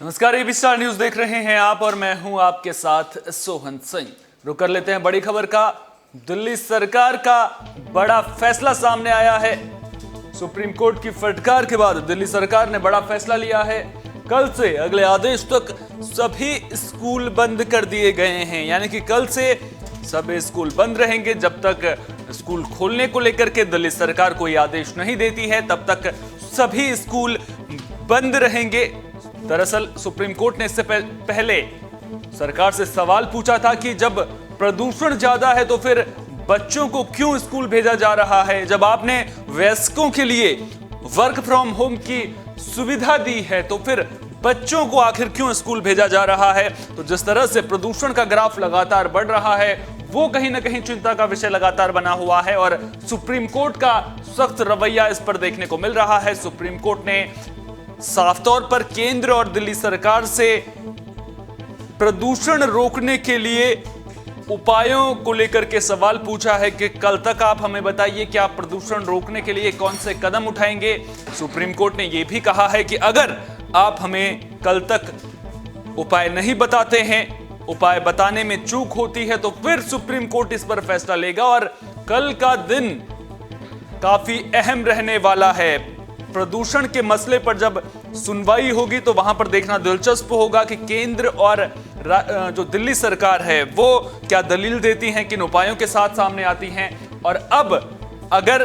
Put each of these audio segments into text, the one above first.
नमस्कार, AB star news देख रहे हैं आप और मैं हूं आपके साथ सोहन सिंह। रुक कर लेते हैं बड़ी खबर का। दिल्ली सरकार का बड़ा फैसला सामने आया है। सुप्रीम कोर्ट की फटकार के बाद दिल्ली सरकार ने बड़ा फैसला लिया है। कल से अगले आदेश तक सभी स्कूल बंद कर दिए गए हैं, यानी कि कल से सभी स्कूल बंद रहेंगे। जब तक स्कूल खोलने को लेकर के दिल्ली सरकार कोई आदेश नहीं देती है तब तक सभी स्कूल बंद रहेंगे। दरअसल सुप्रीम कोर्ट ने इससे पहले सरकार से सवाल पूछा था कि जब प्रदूषण ज्यादा है तो फिर बच्चों को क्यों स्कूल भेजा जा रहा है। जब आपने वयस्कों के लिए वर्क फ्रॉम होम की सुविधा दी है तो फिर बच्चों को आखिर क्यों स्कूल भेजा जा रहा है। तो जिस तरह से प्रदूषण का ग्राफ लगातार बढ़ रहा है वो कहीं ना कहीं चिंता का विषय लगातार बना हुआ है और सुप्रीम कोर्ट का सख्त रवैया इस पर देखने को मिल रहा है। सुप्रीम कोर्ट ने साफ तौर पर केंद्र और दिल्ली सरकार से प्रदूषण रोकने के लिए उपायों को लेकर के सवाल पूछा है कि कल तक आप हमें बताइए कि आप प्रदूषण रोकने के लिए कौन से कदम उठाएंगे। सुप्रीम कोर्ट ने यह भी कहा है कि अगर आप हमें कल तक उपाय नहीं बताते हैं, उपाय बताने में चूक होती है, तो फिर सुप्रीम कोर्ट इस पर फैसला लेगा और कल का दिन काफी अहम रहने वाला है। प्रदूषण के मसले पर जब सुनवाई होगी तो वहां पर देखना दिलचस्प होगा कि केंद्र और जो दिल्ली सरकार है वो क्या दलील देती हैं, किन उपायों के साथ सामने आती हैं। और अब अगर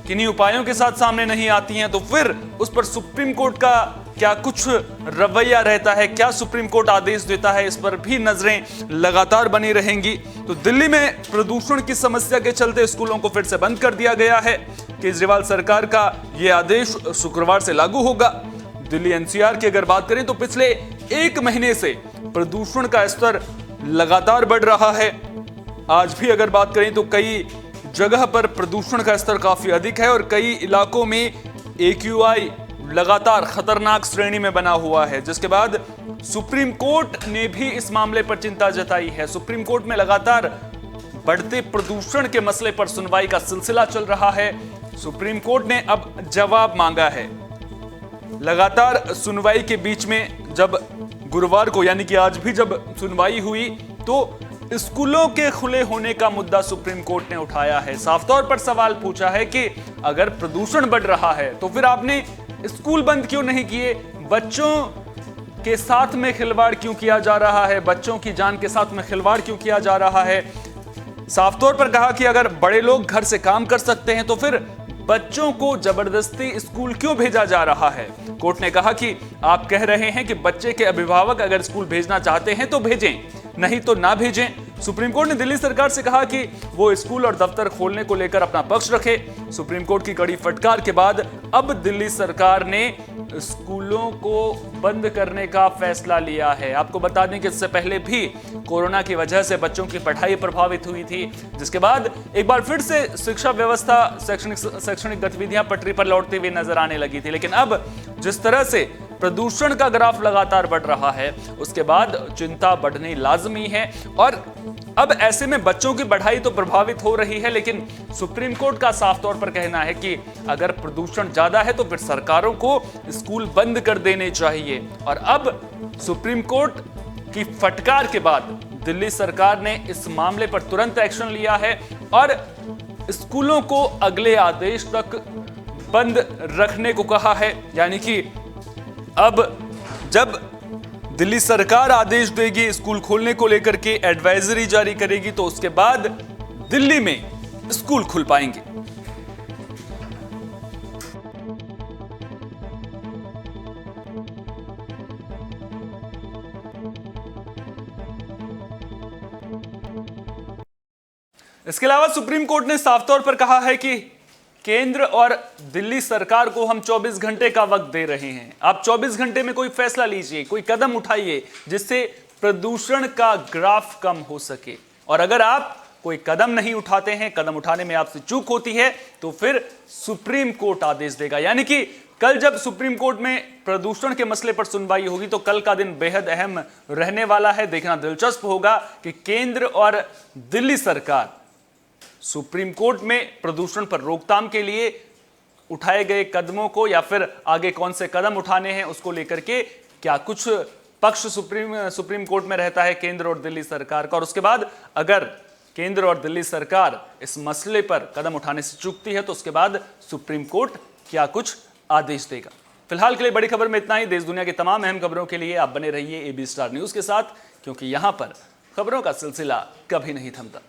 किन्हीं उपायों के साथ सामने नहीं आती हैं तो फिर उस पर सुप्रीम कोर्ट का क्या कुछ रवैया रहता है, क्या सुप्रीम कोर्ट आदेश देता है, इस पर भी नजरें लगातार बनी रहेंगी। तो दिल्ली में प्रदूषण की समस्या के चलते स्कूलों को फिर से बंद कर दिया गया है। केजरीवाल सरकार का यह आदेश शुक्रवार से लागू होगा। दिल्ली एनसीआर की अगर बात करें तो पिछले एक महीने से प्रदूषण का स्तर लगातार बढ़ रहा है। आज भी अगर बात करें तो कई जगह पर प्रदूषण का स्तर काफी अधिक है और कई इलाकों में AQI लगातार खतरनाक श्रेणी में बना हुआ है, जिसके बाद सुप्रीम कोर्ट ने भी इस मामले पर चिंता जताई है। सुप्रीम कोर्ट में लगातार बढ़ते प्रदूषण के मसले पर सुनवाई का सिलसिला चल रहा है। सुप्रीम कोर्ट ने अब जवाब मांगा है। लगातार सुनवाई के बीच में जब गुरुवार को यानी कि आज भी जब सुनवाई हुई तो स्कूलों के खुले होने का मुद्दा सुप्रीम कोर्ट ने उठाया है। साफ तौर पर सवाल पूछा है कि अगर प्रदूषण बढ़ रहा है तो फिर आपने स्कूल बंद क्यों नहीं किए, बच्चों के साथ में खिलवाड़ क्यों किया जा रहा है, बच्चों की जान के साथ में खिलवाड़ क्यों किया जा रहा है। साफ तौर पर कहा कि अगर बड़े लोग घर से काम कर सकते हैं तो फिर बच्चों को जबरदस्ती स्कूल क्यों भेजा जा रहा है। कोर्ट ने कहा कि आप कह रहे हैं कि बच्चे के अभिभावक अगर स्कूल भेजना चाहते हैं तो भेजें, नहीं तो ना भेजें। सुप्रीम कोर्ट ने दिल्ली सरकार से कहा कि वो स्कूल और दफ्तर खोलने को लेकर अपना पक्ष रखे। सुप्रीम कोर्ट की कड़ी फटकार के बाद अब दिल्ली सरकार ने स्कूलों को बंद करने का फैसला लिया है। आपको बता दें कि इससे पहले भी कोरोना की वजह से बच्चों की पढ़ाई प्रभावित हुई थी, जिसके बाद एक बार फिर से शिक्षा व्यवस्था, शैक्षणिक गतिविधियां पटरी पर लौटती हुई नजर आने लगी थी। लेकिन अब जिस तरह से प्रदूषण का ग्राफ लगातार बढ़ रहा है उसके बाद चिंता बढ़नी लाजमी है और अब ऐसे में बच्चों की पढ़ाई तो प्रभावित हो रही है, लेकिन सुप्रीम कोर्ट का साफ तौर पर कहना है कि अगर प्रदूषण ज्यादा है तो फिर सरकारों को स्कूल बंद कर देने चाहिए। और अब सुप्रीम कोर्ट की फटकार के बाद दिल्ली सरकार ने इस मामले पर तुरंत एक्शन लिया है और स्कूलों को अगले आदेश तक बंद रखने को कहा है। यानी कि अब जब दिल्ली सरकार आदेश देगी, स्कूल खोलने को लेकर के एडवाइजरी जारी करेगी, तो उसके बाद दिल्ली में स्कूल खुल पाएंगे। इसके अलावा सुप्रीम कोर्ट ने साफ तौर पर कहा है कि केंद्र और दिल्ली सरकार को हम 24 घंटे का वक्त दे रहे हैं। आप 24 घंटे में कोई फैसला लीजिए, कोई कदम उठाइए जिससे प्रदूषण का ग्राफ कम हो सके। और अगर आप कोई कदम नहीं उठाते हैं, कदम उठाने में आपसे चूक होती है, तो फिर सुप्रीम कोर्ट आदेश देगा। यानी कि कल जब सुप्रीम कोर्ट में प्रदूषण के मसले पर सुनवाई होगी तो कल का दिन बेहद अहम रहने वाला है। देखना दिलचस्प होगा कि केंद्र और दिल्ली सरकार सुप्रीम कोर्ट में प्रदूषण पर रोकथाम के लिए उठाए गए कदमों को या फिर आगे कौन से कदम उठाने हैं उसको लेकर के क्या कुछ पक्ष सुप्रीम कोर्ट में रहता है केंद्र और दिल्ली सरकार का, और उसके बाद अगर केंद्र और दिल्ली सरकार इस मसले पर कदम उठाने से चूकती है तो उसके बाद सुप्रीम कोर्ट क्या कुछ आदेश देगा। फिलहाल के लिए बड़ी खबर में इतना ही। देश दुनिया की तमाम अहम खबरों के लिए आप बने रहिए AB स्टार न्यूज के साथ, क्योंकि यहां पर खबरों का सिलसिला कभी नहीं थमता।